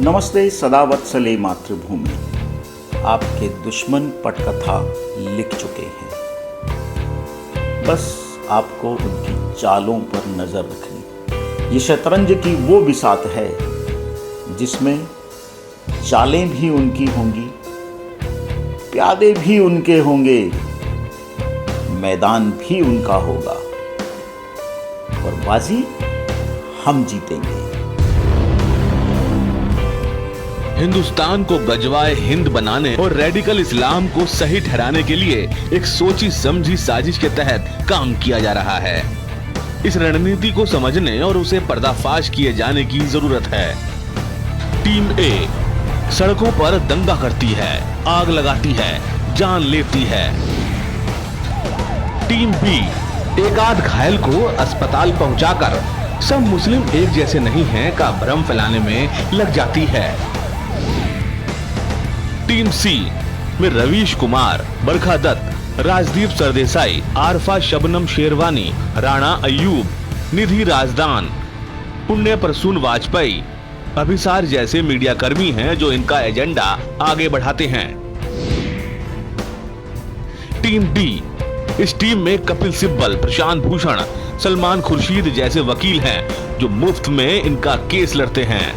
नमस्ते सदावत्सले मातृभूमि। आपके दुश्मन पटकथा लिख चुके हैं, बस आपको उनकी चालों पर नजर रखनी। ये शतरंज की वो बिसात है जिसमें चालें भी उनकी होंगी, प्यादे भी उनके होंगे, मैदान भी उनका होगा और बाजी हम जीतेंगे। हिंदुस्तान को गजवाए हिंद बनाने और रेडिकल इस्लाम को सही ठहराने के लिए एक सोची समझी साजिश के तहत काम किया जा रहा है। इस रणनीति को समझने और उसे पर्दाफाश किए जाने की जरूरत है। टीम ए सड़कों पर दंगा करती है, आग लगाती है, जान लेती है। टीम बी एक आध घायल को अस्पताल पहुंचाकर सब मुस्लिम एक जैसे नहीं हैं का भ्रम फैलाने में लग जाती है। टीम सी में रवीश कुमार, बरखा दत्त, राजदीप सरदेसाई, आरफा शबनम शेरवानी, राणा अय्यूब, निधि राजदान, पुण्य प्रसून वाजपेयी, अभिसार जैसे मीडिया कर्मी हैं जो इनका एजेंडा आगे बढ़ाते हैं। टीम डी इस टीम में कपिल सिब्बल, प्रशांत भूषण, सलमान खुर्शीद जैसे वकील हैं जो मुफ्त में इनका केस लड़ते हैं।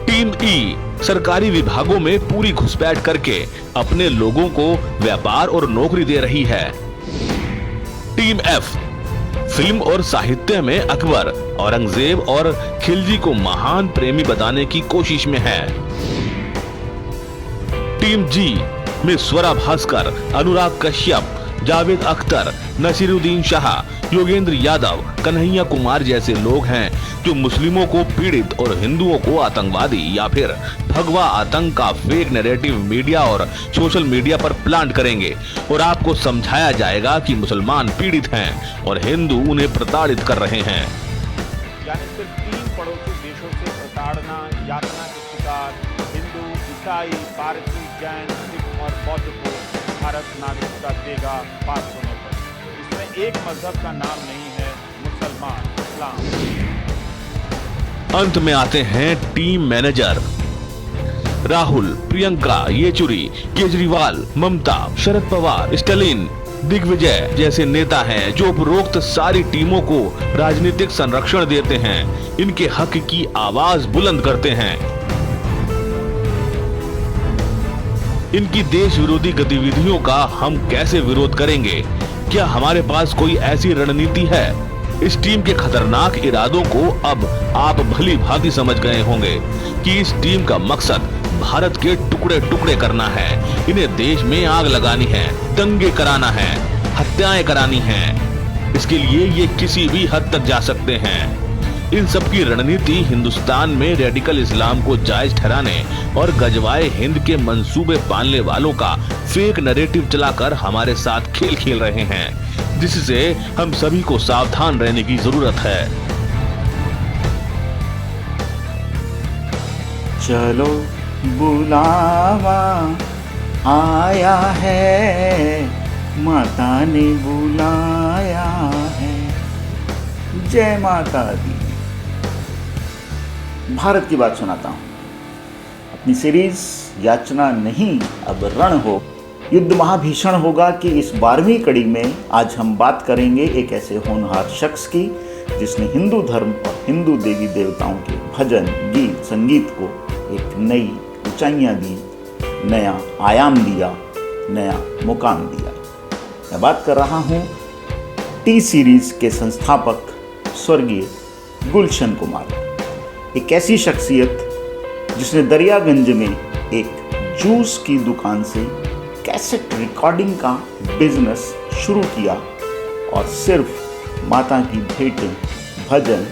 टीम ई सरकारी विभागों में पूरी घुसपैठ करके अपने लोगों को व्यापार और नौकरी दे रही है। टीम एफ फिल्म और साहित्य में अकबर, औरंगजेब और खिलजी को महान प्रेमी बताने की कोशिश में है। टीम जी में स्वरा भास्कर, अनुराग कश्यप, जावेद अख्तर, नसीरुद्दीन शाह, योगेंद्र यादव, कन्हैया कुमार जैसे लोग हैं जो मुस्लिमों को पीड़ित और हिंदुओं को आतंकवादी या फिर भगवा आतंक का फेक नैरेटिव मीडिया और सोशल मीडिया पर प्लांट करेंगे और आपको समझाया जाएगा कि मुसलमान पीड़ित हैं और हिंदू उन्हें प्रताड़ित कर रहे हैं। यानी सिर्फ 3 पड़ोसी देशों से प्रताड़ना, यातना के शिकार हिंदू, ईसाई, पारसी, जैन, सिख और बौद्ध को भारत नागरिकता देगा पास होने पर। इसमें एक मजहब का नाम नहीं है, मुसलमान, इस्लाम। अंत में आते हैं टीम मैनेजर। राहुल, प्रियंका, येचुरी, केजरीवाल, ममता, शरद पवार, स्टालिन, दिग्विजय जैसे नेता हैं जो उपरोक्त सारी टीमों को राजनीतिक संरक्षण देते हैं, इनके हक की आवाज बुलंद करते हैं। इनकी देश विरोधी गतिविधियों का हम कैसे विरोध करेंगे? क्या हमारे पास कोई ऐसी रणनीति है? इस टीम के खतरनाक इरादों को अब आप भली भांति समझ गए होंगे कि इस टीम का मकसद भारत के टुकड़े टुकड़े करना है। इन्हें देश में आग लगानी है, दंगे कराना है, हत्याएं करानी हैं। इसके लिए ये किसी भी हद तक जा सकते हैं। इन सब की रणनीति हिंदुस्तान में रेडिकल इस्लाम को जायज ठहराने और गजवाए हिंद के मंसूबे पालने वालों का फेक नैरेटिव चलाकर हमारे साथ खेल खेल रहे हैं, जिससे हम सभी को सावधान रहने की जरूरत है। चलो बुलावा आया है, माता ने बुलाया है। जय माता दी। भारत की बात सुनाता हूँ। अपनी सीरीज याचना नहीं अब रण हो, युद्ध महाभीषण होगा कि इस 12वीं कड़ी में आज हम बात करेंगे एक ऐसे होनहार शख्स की जिसने हिंदू धर्म और हिंदू देवी देवताओं के भजन, गीत, संगीत को एक नई ऊंचाइयां दी, नया आयाम दिया, नया मुकाम दिया। मैं बात कर रहा हूँ टी सीरीज के संस्थापक स्वर्गीय गुलशन कुमार। एक ऐसी शख्सियत जिसने दरियागंज में एक जूस की दुकान से कैसेट रिकॉर्डिंग का बिजनेस शुरू किया और सिर्फ माता की भेंटें, भजन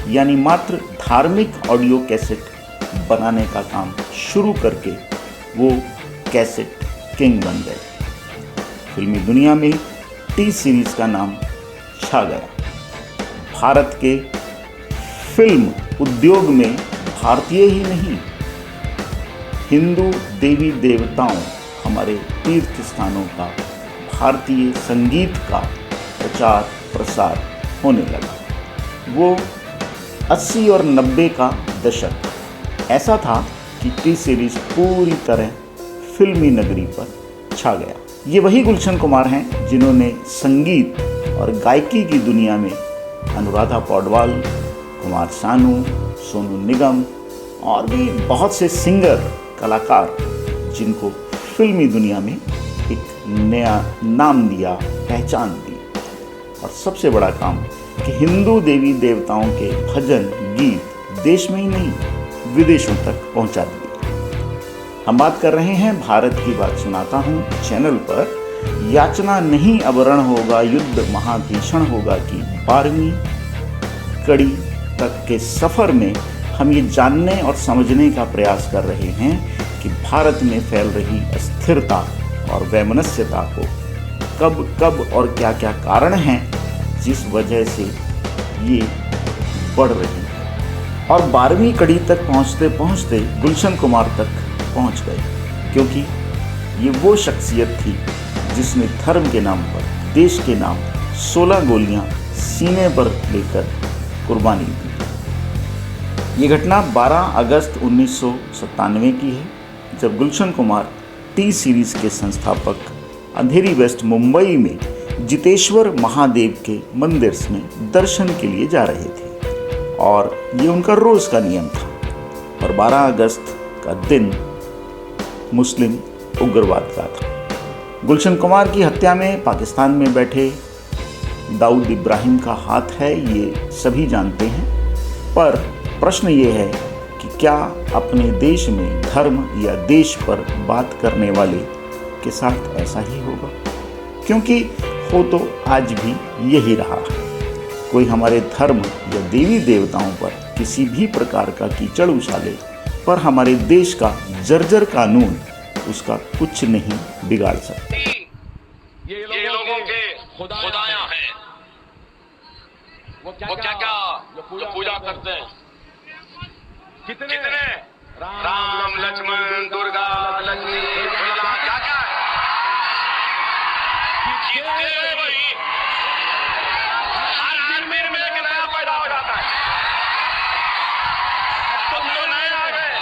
यानी मात्र धार्मिक ऑडियो कैसेट बनाने का काम शुरू करके वो कैसेट किंग बन गए। फिल्मी दुनिया में टी सीरीज का नाम छा गया। भारत के फिल्म उद्योग में भारतीय ही नहीं, हिंदू देवी देवताओं, हमारे तीर्थ स्थानों का, भारतीय संगीत का प्रचार प्रसार होने लगा। वो 80 और 90 का दशक ऐसा था कि टी सीरीज पूरी तरह फिल्मी नगरी पर छा गया। ये वही गुलशन कुमार हैं जिन्होंने संगीत और गायकी की दुनिया में अनुराधा पौडवाल, कुमार सानू, सोनू निगम और भी बहुत से सिंगर कलाकार जिनको फिल्मी दुनिया में एक नया नाम दिया, पहचान दी। और सबसे बड़ा काम कि हिंदू देवी देवताओं के भजन गीत देश में ही नहीं विदेशों तक पहुंचा दिए। हम बात कर रहे हैं भारत की बात सुनाता हूं चैनल पर याचना नहीं अब रण होगा, युद्ध महाभीषण होगा की 12वीं कड़ी तक के सफर में हम ये जानने और समझने का प्रयास कर रहे हैं कि भारत में फैल रही अस्थिरता और वैमनस्यता को कब और क्या क्या कारण हैं जिस वजह से ये बढ़ रही है। और 12वीं कड़ी तक पहुंचते पहुंचते गुलशन कुमार तक पहुंच गए, क्योंकि ये वो शख्सियत थी जिसने धर्म के नाम पर, देश के नाम 16 गोलियां सीने पर लेकर कुर्बानी दी। ये घटना 12 अगस्त 1997 की है, जब गुलशन कुमार टी सीरीज के संस्थापक अंधेरी वेस्ट मुंबई में जितेश्वर महादेव के मंदिर में दर्शन के लिए जा रहे थे और ये उनका रोज का नियम था। और 12 अगस्त का दिन मुस्लिम उग्रवाद का था। गुलशन कुमार की हत्या में पाकिस्तान में बैठे दाऊद इब्राहिम का हाथ है, ये सभी जानते हैं। पर प्रश्न ये है कि क्या अपने देश में धर्म या देश पर बात करने वाले के साथ ऐसा ही होगा? क्योंकि हो तो आज भी यही रहा है। कोई हमारे धर्म या देवी देवताओं पर किसी भी प्रकार का कीचड़ उछाले, पर हमारे देश का जर्जर कानून उसका कुछ नहीं बिगाड़ सकता। ये लोगों के खुदायां हैं, वो क्या जो पूजा करते हैं। कितने राम लक्ष्मण दुर्गा लक्ष्मी क्या कितने भाई हर आदमी में एक नया पैदा हो जाता है। अब तो नए आ गए,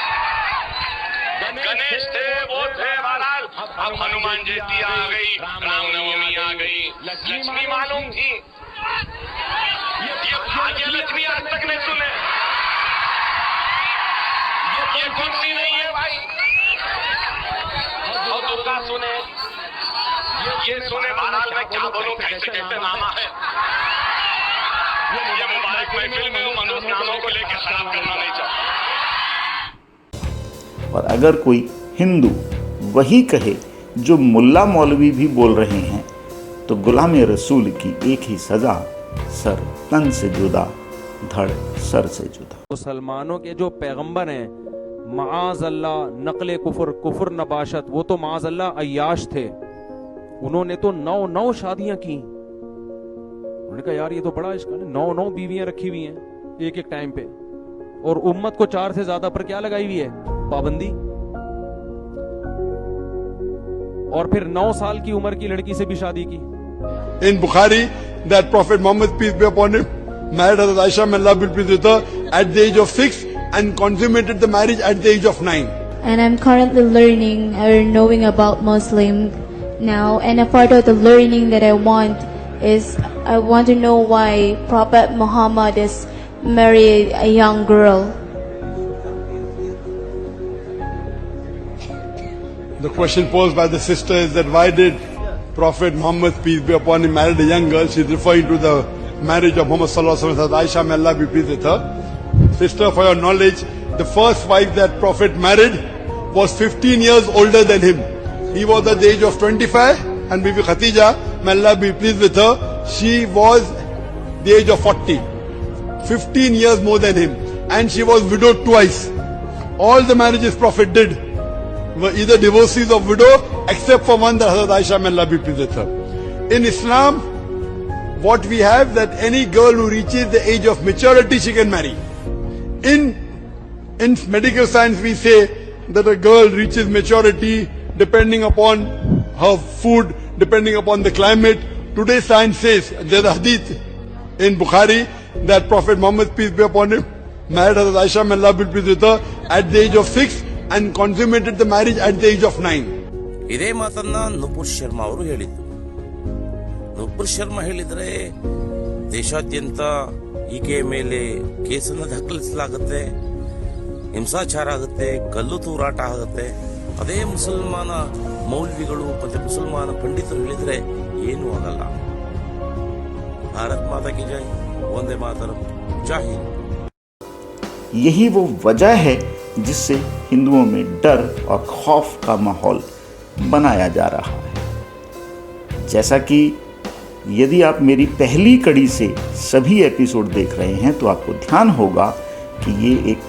गणेश थे, वो थे महाराज, अब हनुमान जयंती आ गई, रामनवमी आ गई, लक्ष्मी मालूम थी, ये लक्ष्मी आज तक नहीं सुने। ये कौन सी नहीं है भाई, और दुर्गा सुने, ये सुने महाराज। मैं क्या बोलूं, कैसे कैसे नामा है। ये मुबारक महफिल में मनुष्य नामों को लेकर खराब करना नहीं चाहता। और अगर कोई हिंदू वही कहे जो मुल्ला मौलवी भी बोल रहे हैं, तो गुलाम रसूल की एक ही सजा, सर तन से जुदा, धड़ सर से जुदा। मुसलमानों के जो पैगंबर हैं, माज़ अल्लाह नकले कुफर नबाशत, वो तो माज़ अल्लाह अय्याश थे। उन्होंने तो 9 शादियां की। उन्होंने कहा यार ये तो बड़ा इश्क है, 9 बीवियां रखी हुई हैं एक टाइम पे, और उम्मत को 4 से ज्यादा पर क्या लगाई हुई है, पाबंदी। और फिर 9 साल की उम्र की लड़की से भी शादी की। In Bukhari, that Prophet Muhammad peace be upon him married Hazrat Aisha may Allah be pleased with her at the age of 6 and consummated the marriage at the age of 9. And I'm currently learning or knowing about Muslim now, and a part of the learning that I want is I want to know why Prophet Muhammad is married a young girl. The question posed by the sister is that why did Prophet Muhammad peace be upon him married a young girl? She's referring to the marriage of Muhammad sallallahu alaihi wasallam with Aisha, may Allah be pleased with her. Sister, for your knowledge, the first wife that Prophet married was 15 years older than him. He was at the age of 25, and Bibi Khatija, may Allah be pleased with her, she was the age of 40. 15 years more than him, and she was widowed twice. All the marriages Prophet did were either divorcees of widow, except for one, that Hazrat Aisha, may Allah be pleased with her. In Islam, what we have, that any girl who reaches the age of maturity, she can marry. In medical science, we say that a girl reaches maturity depending upon her food, depending upon the climate. Today's science says, there's a hadith in Bukhari that Prophet Muhammad peace be upon him married Hazrat Aisha, may Allah be pleased with her at the age of 6 and consummated the marriage at the age of 9. ಇದೇ ಮಾತನ್ನ ನುಪುರ್ ಶರ್ಮಾ ಅವರು ಹೇಳಿದ್ದು. ನುಪುರ್ ಶರ್ಮಾ ಹೇಳಿದ್ರೆ ದೇಶಾದ್ಯಂತ ಈಕೆಯ ಮೇಲೆ ಕೇಸನ್ನು ದಾಖಲಿಸಲಾಗುತ್ತೆ, ಹಿಂಸಾಚಾರ ಆಗುತ್ತೆ, ಕಲ್ಲು ತೂರಾಟ ಆಗುತ್ತೆ. ಅದೇ ಮುಸಲ್ಮಾನ ಮೌಲ್ವಿಗಳು ಮತ್ತೆ ಮುಸಲ್ಮಾನ ಪಂಡಿತರು ಹೇಳಿದ್ರೆ ಏನೂ ಆಗಲ್ಲ. ಭಾರತ್ ಮಾತಾ ಕಿ ಜೈ, ವಂದೇ ಮಾತರಂ, ಜೈ ಹಿಂದ್. यही वो वजह है जिससे हिंदुओं में डर और खौफ का माहौल बनाया जा रहा है। जैसा कि यदि आप मेरी पहली कड़ी से सभी एपिसोड देख रहे हैं तो आपको ध्यान होगा कि ये एक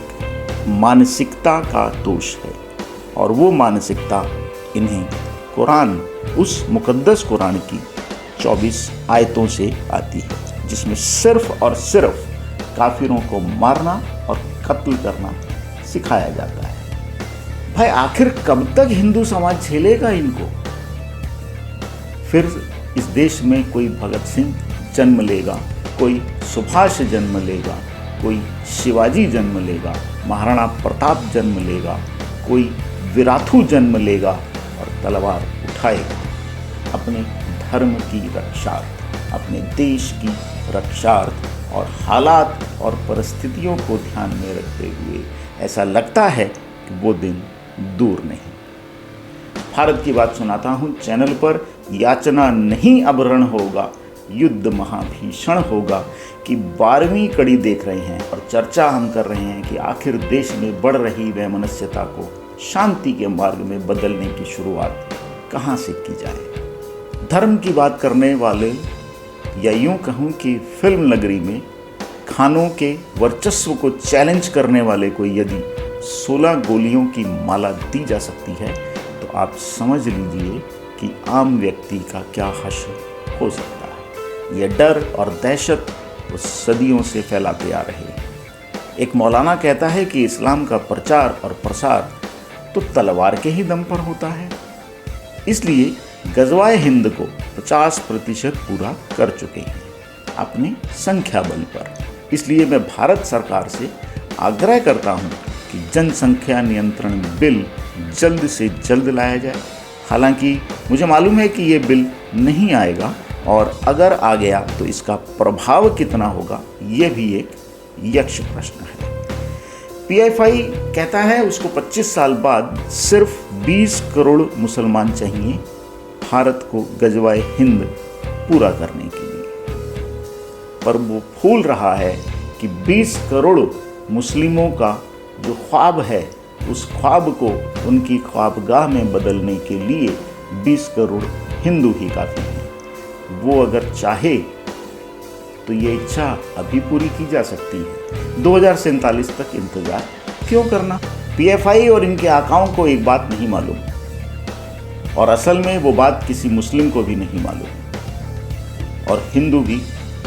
मानसिकता का दोष है, और वो मानसिकता इन्हें कुरान, उस मुकद्दस कुरान की 24 आयतों से आती है, जिसमें सिर्फ और सिर्फ काफिरों को मारना और कत्ल करना सिखाया जाता है। भाई आखिर कब तक हिंदू समाज झेलेगा इनको? फिर इस देश में कोई भगत सिंह जन्म लेगा, कोई सुभाष जन्म लेगा, कोई शिवाजी जन्म लेगा, महाराणा प्रताप जन्म लेगा, कोई विराथू जन्म लेगा और तलवार उठाएगा अपने धर्म की रक्षार्थ, अपने देश की रक्षार्थ और हालात और परिस्थितियों को ध्यान में रखते हुए। ऐसा लगता है कि वो दिन दूर नहीं। भारत की बात सुनाता हूँ चैनल पर याचना नहीं अब रण होगा, युद्ध महाभीषण होगा कि 12वीं कड़ी देख रहे हैं, और चर्चा हम कर रहे हैं कि आखिर देश में बढ़ रही वैमनस्यता को शांति के मार्ग में बदलने की शुरुआत कहाँ से की जाए। धर्म की बात करने वाले, या यूं कहूं कि फिल्म नगरी में खानों के वर्चस्व को चैलेंज करने वाले को यदि 16 गोलियों की माला दी जा सकती है तो आप समझ लीजिए कि आम व्यक्ति का क्या हश्र हो सकता है। यह डर और दहशत वो सदियों से फैलाते आ रहे हैं। एक मौलाना कहता है कि इस्लाम का प्रचार और प्रसार तो तलवार के ही दम पर होता है, इसलिए गजवाए हिंद को 50% पूरा कर चुके हैं अपने संख्या बल पर। इसलिए मैं भारत सरकार से आग्रह करता हूं कि जनसंख्या नियंत्रण बिल जल्द से जल्द लाया जाए। हालांकि मुझे मालूम है कि ये बिल नहीं आएगा, और अगर आ गया तो इसका प्रभाव कितना होगा ये भी एक यक्ष प्रश्न है। PFI कहता है उसको 25 साल बाद सिर्फ 20 करोड़ मुसलमान चाहिए भारत को गजवाए हिंद पूरा करने के लिए, पर वो भूल रहा है कि 20 करोड़ मुस्लिमों का जो ख्वाब है, उस ख्वाब को उनकी ख्वाबगाह में बदलने के लिए 20 करोड़ हिंदू ही काफ़ी हैं। वो अगर चाहे तो ये इच्छा अभी पूरी की जा सकती है। 2047 तक इंतजार क्यों करना? PFI और इनके आकाओं को एक बात नहीं मालूम, और असल में वो बात किसी मुस्लिम को भी नहीं मालूम, और हिंदू भी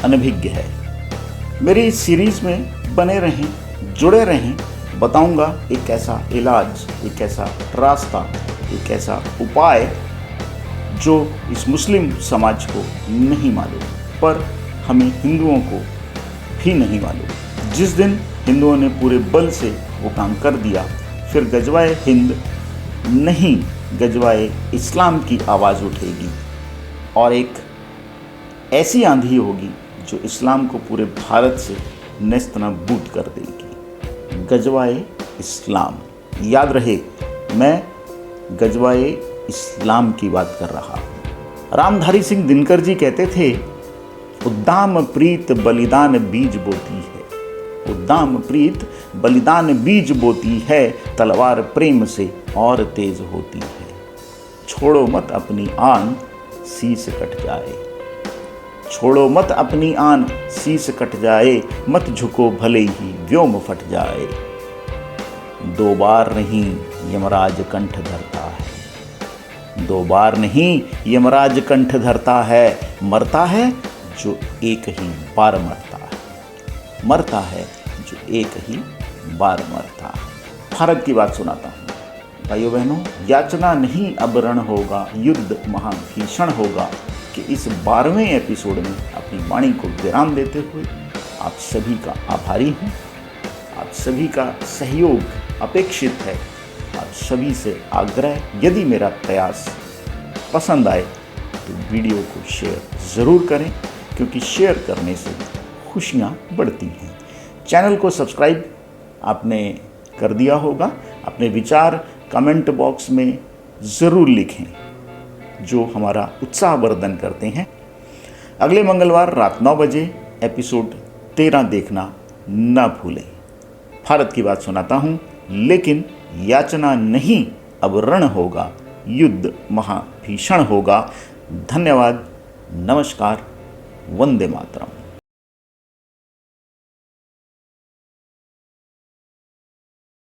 अनभिज्ञ है। मेरी इस सीरीज में बने रहें, जुड़े रहें। बताऊंगा एक ऐसा इलाज, एक ऐसा रास्ता, एक ऐसा उपाय जो इस मुस्लिम समाज को नहीं मालूम, पर हमें हिंदुओं को भी नहीं मालूम। जिस दिन हिंदुओं ने पूरे बल से वो काम कर दिया, फिर गजवाए हिंद नहीं, गजवाए इस्लाम की आवाज़ उठेगी, और एक ऐसी आंधी होगी जो इस्लाम को पूरे भारत से नेस्तनाबूद कर देगी। गजवाए इस्लाम, याद रहे मैं गजवाए इस्लाम की बात कर रहा हूँ। रामधारी सिंह दिनकर जी कहते थे, उद्दाम प्रीत बलिदान बीज बोती है, उद्दाम प्रीत बलिदान बीज बोती है, तलवार प्रेम से और तेज होती है। छोड़ो मत अपनी आन, शीस कट जाए, छोड़ो मत अपनी आन, शीस कट जाए, मत झुको भले ही व्योम फट जाए। 2 बार नहीं यमराज कंठ धरता है, 2 बार नहीं यमराज कंठ धरता है, मरता है जो एक ही बार मरता है, मरता है जो एक ही बार मरता है। भारत की बात सुनाता हूँ भाइयों बहनों, याचना नहीं अब रण होगा, युद्ध महाभीषण होगा कि इस 12वें एपिसोड में अपनी वाणी को विराम देते हुए आप सभी का आभारी हूँ। आप आप सभी का सहयोग अपेक्षित है। आप सभी से आग्रह, यदि मेरा प्रयास पसंद आए तो वीडियो को शेयर ज़रूर करें, क्योंकि शेयर करने से खुशियाँ बढ़ती हैं। चैनल को सब्सक्राइब आपने कर दिया होगा। अपने विचार कमेंट बॉक्स में ज़रूर लिखें, जो हमारा उत्साहवर्धन करते हैं। अगले मंगलवार रात 9 बजे एपिसोड 13 देखना ना भूलें। भारत की बात सुनाता हूँ, लेकिन याचना नहीं, अब रण होगा, युद्ध महाभीषण होगा। धन्यवाद, नमस्कार, वंदे मातरम।